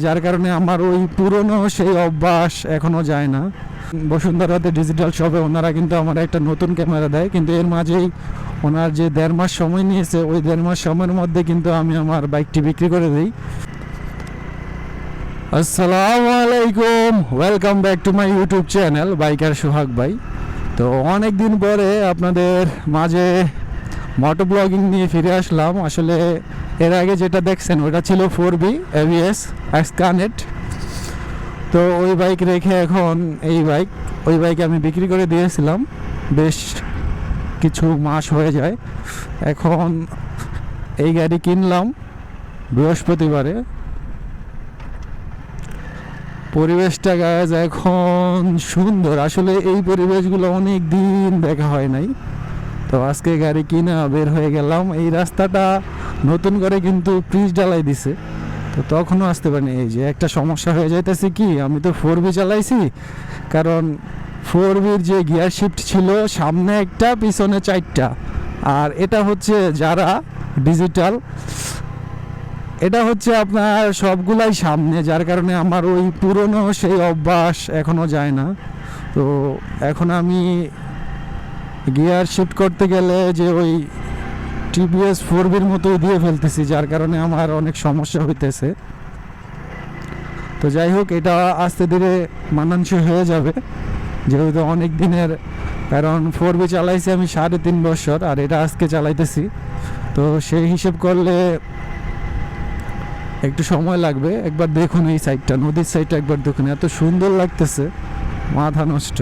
যার কারণে আমার ওই পুরনো সেই অভ্যাস এখনো যায় না। বসুন্ধরাতে ডিজিটাল শপে ওনারা কিন্তু আমার একটা নতুন ক্যামেরা দেয়, কিন্তু এর মাঝেই ওনার যে 1.5 মাস সময় নিয়েছে ওই 1.5 মাস সময়ের মধ্যে কিন্তু আমি আমার বাইকটি বিক্রি করে দিই। আসসালামু আলাইকুম, welcome back to my YouTube channel biker Sohag ভাই। তো অনেক দিন পরে আপনাদের মাঝে মোটো ব্লগিং নিয়ে ফিরে আসলাম। আসলে এর আগে যেটা দেখছেন ওটা ছিল 4B ABS এক্সকানেট। তো ওই বাইক রেখে এখন ওই বাইক আমি বিক্রি করে দিয়েছিলাম, বেশ কিছু মাস হয়ে যায়। এখন এই গাড়ি কিনলাম বৃহস্পতিবারে। পরিবেশটা গাছ এখন সুন্দর, আসলে এই পরিবেশগুলো অনেক দিন দেখা হয় নাই। তো আজকে গাড়ি কিনা বের হয়ে গেলাম। এই রাস্তাটা নতুন করে কিন্তু পিচ ঢালাই দিছে, তো তখনও আসতে পারিনি। এই যে একটা সমস্যা হয়ে যাইতেছে কি, আমি তো 4B চালাইছি, কারণ 4Bর যে গিয়ার শিফট ছিল সামনে একটা পিছনে 4টা, আর এটা হচ্ছে যারা ডিজিটাল, এটা হচ্ছে আপনার সবগুলাই সামনে, যার কারণে আমার ওই পুরনো সেই অভ্যাস এখনও যায় না। তো এখন আমি গিয়ার শিফট করতে গেলে যে ওই TVS 4Bর মতোই দিয়ে ফেলতেছি, যার কারণে আমার অনেক সমস্যা হইতেছে। তো যাই হোক, এটা আস্তে ধীরে মানানসই হয়ে যাবে, যেহেতু অনেক দিনের, কারণ 4B চালাইছি আমি 3.5 বছর, আর এটা আজকে চালাইতেছি। তো সেই হিসেব করলে একটু সময় লাগবে। একবার দেখুন এই সাইডটা, নদীর সাইডটা একবার দেখুন, এত সুন্দর লাগতেছে, মাথা নষ্ট।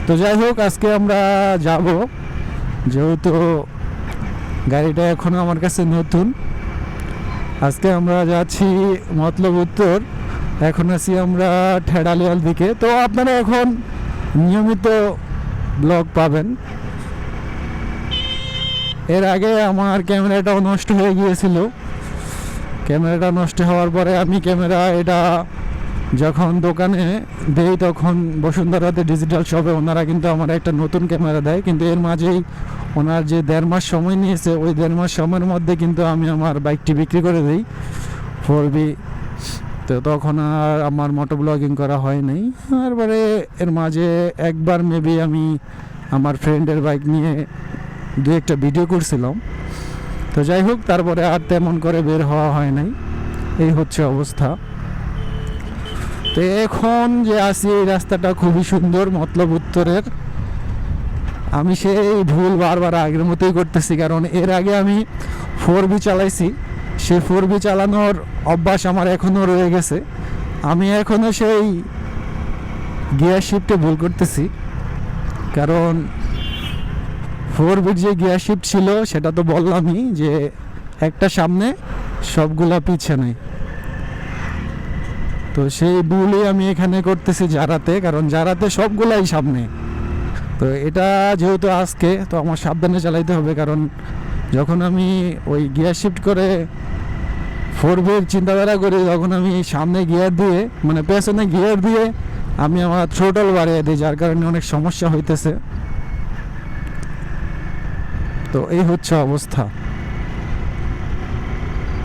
তো যাই হোক, আজকে আমরা যাব, যেহেতু গাড়িটা এখনও আমার কাছে নতুন। আজকে আমরা যাচ্ছি মতলব উত্তর, এখন আছি আমরা ঠেডালিয়াল দিকে। তো আপনারা এখন নিয়মিত ব্লগ পাবেন। এর আগে আমার ক্যামেরাটাও নষ্ট হয়ে গিয়েছিল। ক্যামেরাটা নষ্ট হওয়ার পরে আমি এটা যখন দোকানে দেই, তখন বসুন্ধরাতে ডিজিটাল শপে ওনারা কিন্তু আমার একটা নতুন ক্যামেরা দেয়, কিন্তু এর মাঝেই ওনার যে 1.5 মাস সময় নিয়েছে ওই 1.5 মাস সময়ের মধ্যে কিন্তু আমি আমার বাইকটি বিক্রি করে দিই 4B। তো তখন আর আমার মোটো ব্লগিং করা হয় নাই। তারপরে এর মাঝে একবার মেবি আমি আমার ফ্রেন্ডের বাইক নিয়ে 2-1টা ভিডিও করছিলাম। তো যাই হোক, তারপরে আর তেমন করে বের হওয়া হয় নাই, এই হচ্ছে অবস্থা। তো এখন যে আছি এই রাস্তাটা খুবই সুন্দর মতলব উত্তরের। আমি সেই ভুল বারবার আগের মতোই করতেছি, কারণ এর আগে আমি 4B চালাইছি, সেই 4B চালানোর অভ্যাস আমার এখনও রয়ে গেছে। আমি এখনও সেই গিয়ার শিফটে ভুল করতেছি, কারণ 4Bর যে গিয়ার শিফট ছিল সেটা তো বললামই, যে একটা সামনে সবগুলা পিছনে। তো সেই ভুলই আমি এখানে করতেছি জারাতে, কারণ জারাতে সবগুলাই সামনে। তো এটা যেহেতু আজকে, তো আমার সাবধানে চালাইতে হবে, কারণ যখন আমি ওই গিয়ার শিফট করে 4Bর চিন্তাধারা করি, তখন আমি সামনে গিয়ার দিয়ে, মানে পেছনে গিয়ার দিয়ে আমি আমার থ্রোটল বাড়িয়ে দিই, যার কারণে অনেক সমস্যা হইতেছে। তো এই হচ্ছে অবস্থা।